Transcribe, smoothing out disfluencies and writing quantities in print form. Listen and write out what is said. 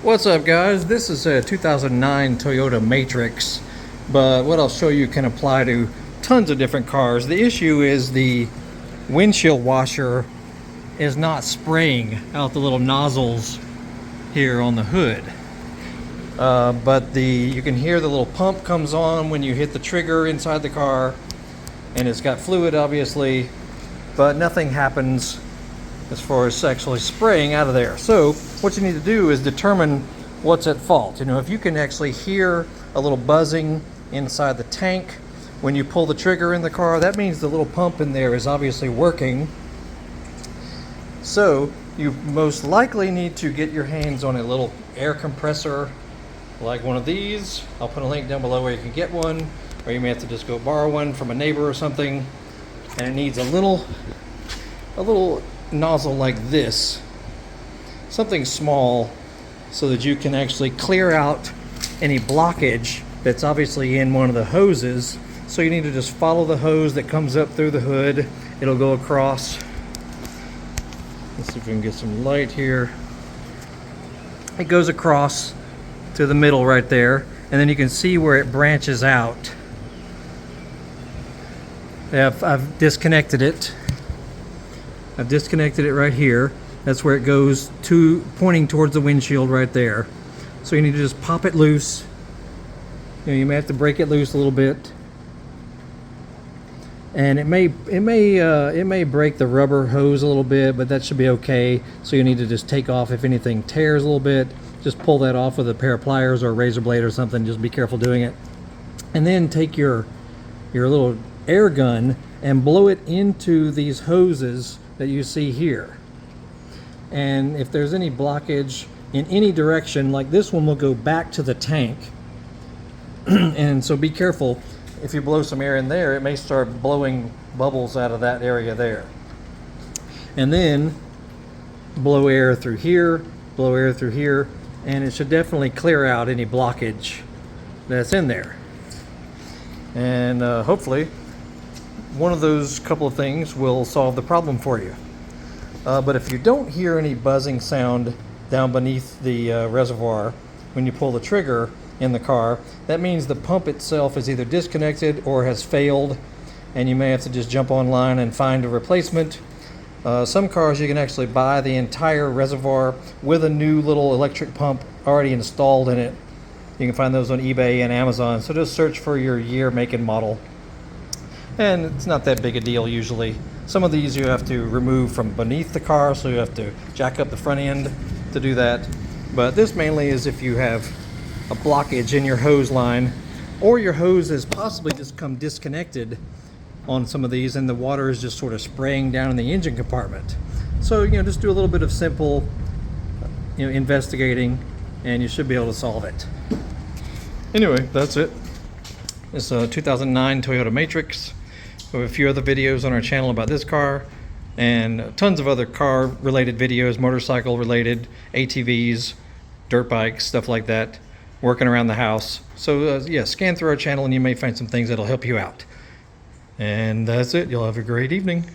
What's up, guys? This is a 2009 Toyota Matrix, but what I'll show you can apply to tons of different cars. The issue is the windshield washer is not spraying out the little nozzles here on the hood. But you can hear the little pump comes on when you hit the trigger inside the car, and it's got fluid obviously, but nothing happens as far as actually spraying out of there. So what you need to do is determine what's at fault. You know, if you can actually hear a little buzzing inside the tank when you pull the trigger in the car, that means the little pump in there is obviously working. So you most likely need to get your hands on a little air compressor like one of these. I'll put a link down below where you can get one, or you may have to just go borrow one from a neighbor or something. And it needs a little nozzle like this, something small, so that you can actually clear out any blockage that's obviously in one of the hoses. So you need to just follow the hose that comes up through the hood. It'll go across. Let's see if we can get some light here. It goes across to the middle right there, and then you can see where it branches out. I've disconnected it. I've disconnected it right here. That's where it goes to, pointing towards the windshield right there. So you need to just pop it loose. You know, you may have to break it loose a little bit, and it may break the rubber hose a little bit, but that should be okay. So you need to just take off if anything tears a little bit. Just pull that off with a pair of pliers or a razor blade or something. Just be careful doing it. And then take your little air gun and blow it into these hoses that you see here. And if there's any blockage in any direction, like this one will go back to the tank. And so be careful. If you blow some air in there, it may start blowing bubbles out of that area there. And then blow air through here, blow air through here, and it should definitely clear out any blockage that's in there. And hopefully one of those couple of things will solve the problem for you. But if you don't hear any buzzing sound down beneath the reservoir when you pull the trigger in the car, that means the pump itself is either disconnected or has failed, and you may have to just jump online and find a replacement. Some cars you can actually buy the entire reservoir with a new little electric pump already installed in it. You can find those on eBay and Amazon. So just search for your year, make, and model. And it's not that big a deal usually. Some of these you have to remove from beneath the car, so you have to jack up the front end to do that. But this mainly is if you have a blockage in your hose line, or your hose has possibly just come disconnected on some of these and the water is just sort of spraying down in the engine compartment. So, you know, just do a little bit of simple, investigating, and you should be able to solve it. Anyway, that's it. It's a 2009 Toyota Matrix. We have a few other videos on our channel about this car, and tons of other car related videos, motorcycle related, ATVs, dirt bikes, stuff like that, working around the house. So yeah, scan through our channel and you may find some things that'll help you out. And that's it. You'll have a great evening.